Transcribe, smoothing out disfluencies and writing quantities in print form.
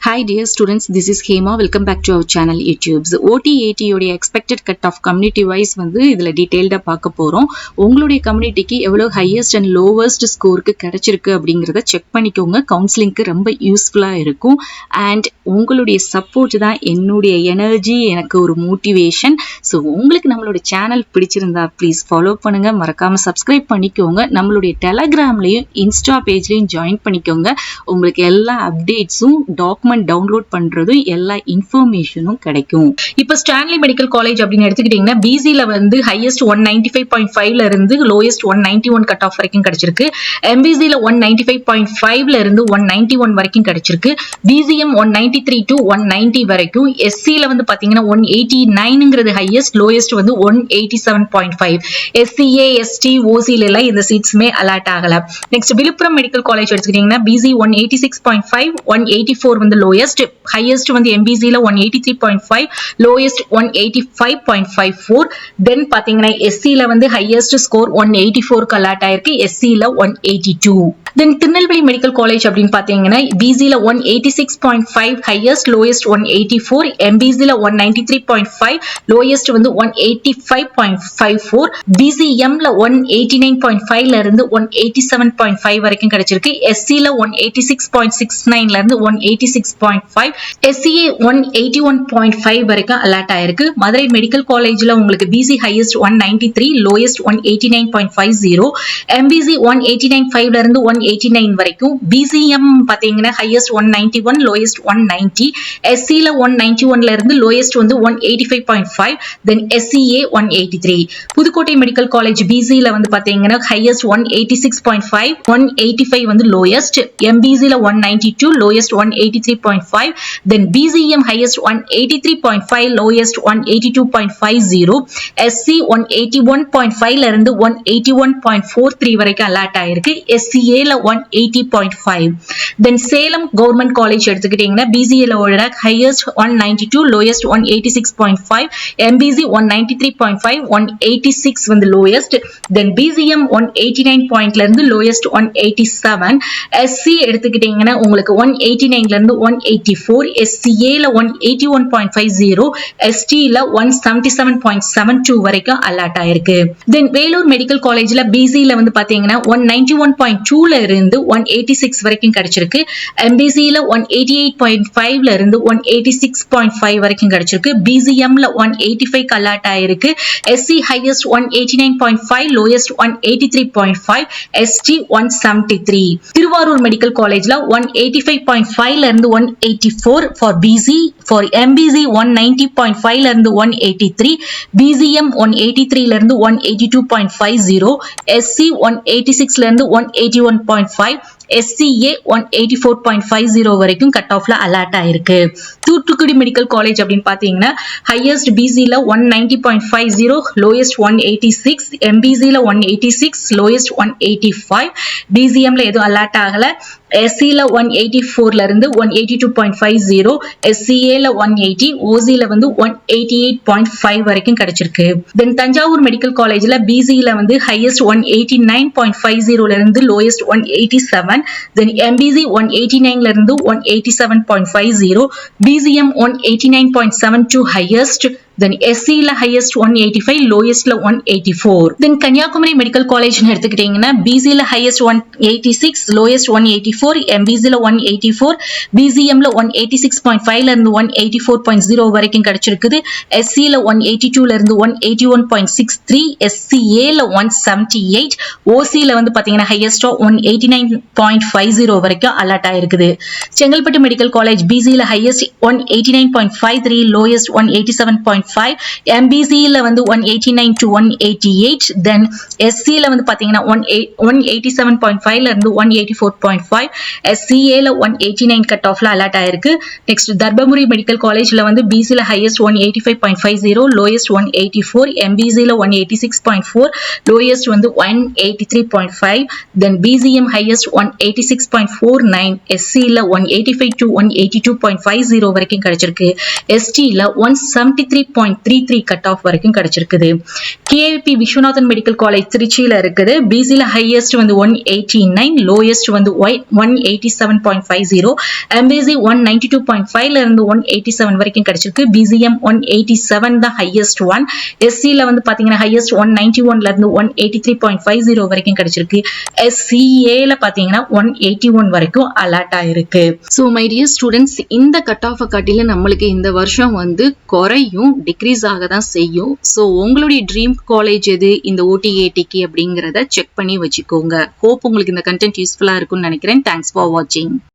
Hi dear students, this is Hema. Welcome back to our channel YouTube's OT-AT உடைய expected cutoff community wise வந்து இதுல டீடைல்டா பார்க்க போறோம். உங்களுடைய கம்யூனிட்டிக்கு எவ்வளவு ஹையஸ்ட் அண்ட் லோவஸ்ட் ஸ்கோருக்கு கிடைச்சிருக்கு அப்படிங்கறத செக் பண்ணிக்கோங்க. கவுன்சிலிங்க்கு ரொம்ப யூஸ்ஃபுல்லா இருக்கும். அண்ட் உங்களுடைய சப்போர்ட் தான் என்னுடைய எனர்ஜி, எனக்கு ஒரு மோட்டிவேஷன். ஸோ உங்களுக்கு நம்மளோட சேனல் பிடிச்சிருந்தா ப்ளீஸ் ஃபாலோ பண்ணுங்க, மறக்காம சப்ஸ்கிரைப் பண்ணிக்கோங்க. நம்மளுடைய டெலகிராம்லயும் இன்ஸ்டா பேஜ்லயும் ஜாயின் பண்ணிக்கோங்க. உங்களுக்கு எல்லா அப்டேட்ஸும் டாக்குமெண்ட் டவுன்லோட் பண்றதும் எல்லா இன்ஃபர்மேஷனும் கிடைக்கும். இப்ப ஸ்டான்லி மெடிக்கல் காலேஜ் அப்படின்னு எடுத்துக்கிட்டீங்கன்னா பிசில வந்து ஹையஸ்ட் 195.5ல இருந்து லோயஸ்ட் 191 கட் ஆஃப் வரைக்கும் கிடைச்சிருக்கு. எம்பிசில 195.5ல இருந்து 191 வரைக்கும் கிடைச்சிருக்கு. பிசிஎம் 193 to 190 வரைக்கும். எஸ்சில வந்து பாத்தீங்கன்னா 189ங்கிறது ஹையஸ்ட், லோயஸ்ட் வந்து 187.5. எஸ்சிஏ எஸ்டி ஓசில எல்லாம் இந்த சீட்ஸ்மே அலாட் ஆகல. நெக்ஸ்ட் விழுப்புரம் மெடிக்கல் காலேஜ் எடுத்துக்கிட்டீங்கன்னா பிசி 186.5, 184 வந்து லோயஸ்ட், ஹையஸ்ட் வந்து எம்பிசில 183.5, லோயஸ்ட் 185.54. தென் பாத்தீங்கன்னா எஸ்சில வந்து ஹையஸ்ட் ஸ்கோர் 184 அலாட் ஆயிருக்கு, எஸ்சில 182. தென் திருநெல்வேலி மெடிக்கல் காலேஜ் அப்படின்னு பாத்தீங்கன்னா பிசில 186.5 ஹையஸ்ட், லோயஸ்ட் 184, எம்பிசில 193.5, லோயஸ்ட் வந்து 185.54. பிசிஎம்ல 189.5ல இருந்து 187.5 வரைக்கும் கிடைச்சிருக்கு. எஸ்சில 186.69ல இருந்து 186.5, எஸ்சிஏ 181.5 வரைக்கும் அலாட் ஆயிருக்கு. மதுரை மெடிக்கல் காலேஜ்ல உங்களுக்கு பிசி ஹையஸ்ட் 193, லோயஸ்ட் 189.50, எம்பிசி 189.5ல இருந்து 189 வரைக்கும். பிசிஎம் பாத்தீங்கன்னா ஹையஸ்ட் 191, லோயஸ்ட் 190, எஸ்சில 191ல இருந்து லோயஸ்ட் வந்து 185.5, then SCA 183. Pudukkottai medical college பிசில வந்து பாத்தீங்கன்னா ஹையஸ்ட் 186.5, 185 வந்து லோயஸ்ட், எம்பிசில 192, lowest 183.5, then BCM highest 183.5, lowest 182.50, SC 181.5 ல இருந்து 181.43 வரைக்கும் அலாட் ஆயிருக்கு. SCA ல 180.5. then சேலம் கவர்மெண்ட் காலேஜ் எடுத்துக்கிட்டீங்கன்னா BCA ல ஓட highest 192, lowest 186.5, MBC 193.5, 186 வந்து lowest, then BCM 189 ல இருந்து lowest 187, SC எடுத்துக்கிட்டீங்கன்னா உங்களுக்கு 189ல இருந்து 184, SCA ல 181.50, ST ல 177.72 வரைக்கும் அலாட் ஆயிருக்கு. தென் வேலூர் மெடிக்கல் காலேஜ்ல BC ல வந்து பாத்தீங்கன்னா 191.2ல இருந்து 186 வரைக்கும் கிடைச்சிருக்கு. MBC ல 188.5ல இருந்து 186.5 வரைக்கும் கிடைச்சிருக்கு. BCM ல 185 அலாட் ஆயிருக்கு. SC highest 189.5, lowest 183.5, ST 173. Thiruvarur medical காலேஜ்ல 185.5ல இருந்து 184 for BC, for MBC 190.5ல இருந்து 183, BCM 183ல இருந்து 182.50, SC 186ல இருந்து 181.5, SCA 184.50 வரைக்கும் கட் ஆஃப்ல அலாட் ஆயிருக்கு. தூத்துக்குடி மெடிக்கல் காலேஜ் அப்படின்னு பாத்தீங்கன்னா ஹையஸ்ட் BC ல 190.50, lowest 186, MBC ல 186, lowest 185, BCM ல எதுவும் அலாட் ஆகல. SC ல 184ல இருந்து 182.50, SCA ல 180, OC ல வந்து 188.5 வரைக்கும் கிடைச்சிருக்கு. தென் தஞ்சாவூர் மெடிக்கல் காலேஜ்ல BC ல வந்து ஹையஸ்ட் 189.50ல இருந்து lowest 187, then MBC 189ல இருந்து 187.50, BCM 189.72 highest, then SC ல highest 185, lowest ல 184. then கன்னியாகுமரி மெடிக்கல் காலேஜ் எடுத்துக்கிட்டீங்கன்னா BC ல highest 186, lowest 184, MBC ல 184, BCM ல 186.5ல இருந்து 184.0 வரைக்கும் கிடைச்சிருக்குது. SC ல 182ல இருந்து 181.63, SCA ல 178, OC ல வந்து பாத்தீங்கன்னா highest 189.50 வரைக்கும் அலாட் ஆயிருக்குது. செங்கல்பட்டு மெடிக்கல் காலேஜ் BC ல highest 189.53, lowest 187.5, MBC ல வந்து 189 to 188, then SC ல வந்து பாத்தீங்கன்னா 187.5ல இருந்து 184.5, SCA ல 189 கட் ஆஃப்ல அலாட் ஆயிருக்கு. நெக்ஸ்ட் தர்மபுரி மெடிக்கல் காலேஜ்ல வந்து BC ல ஹையஸ்ட் 185.50, lowest 184, MBC ல 186.4, lowest வந்து 183.5, then BCM highest 186.49, SC ல 185 to 182.50 வரைக்கும் கிடைச்சிருக்கு. ST ல 173 2023 கட் ஆஃப் வரைக்கும் கிடைச்சிருக்குது. கேபி விஸ்வநாதன் மெடிக்கல் காலேஜ் திருச்சியில இருக்குது. பிசில ஹையஸ்ட் வந்து 189, லோயஸ்ட் வந்து 187.50, எம்பிசி 192.5ல இருந்து 187 வரைக்கும் கிடைச்சிருக்கு. பிசிஎம் 187 தான் ஹையஸ்ட் ஒன். எஸ்சில வந்து பாத்தீங்கன்னா ஹையஸ்ட் 191ல இருந்து 183.50 வரைக்கும் கிடைச்சிருக்கு. எஸ்சிஏல பாத்தீங்கன்னா 181 வரைக்கும் அலர்ட் ஆயிருக்கு. சோ மை டியர் ஸ்டூடெண்ட்ஸ், இந்த கட் ஆஃப் காட்டில நம்மளுக்கு இந்த வருஷம் வந்து குறையும், டிக்ரீஸ் ஆக தான் செய்யும். சோ உங்களுடைய ட்ரீம் காலேஜ் எது இந்த OT-ATக்கு அப்படிங்கறத செக் பண்ணி வச்சுக்கோங்க. ஹோப் உங்களுக்கு இந்த கண்டென்ட் யூஸ்ஃபுல்லா இருக்கும்னு நினைக்கிறேன். தேங்க்ஸ் ஃபார் வாட்சிங்.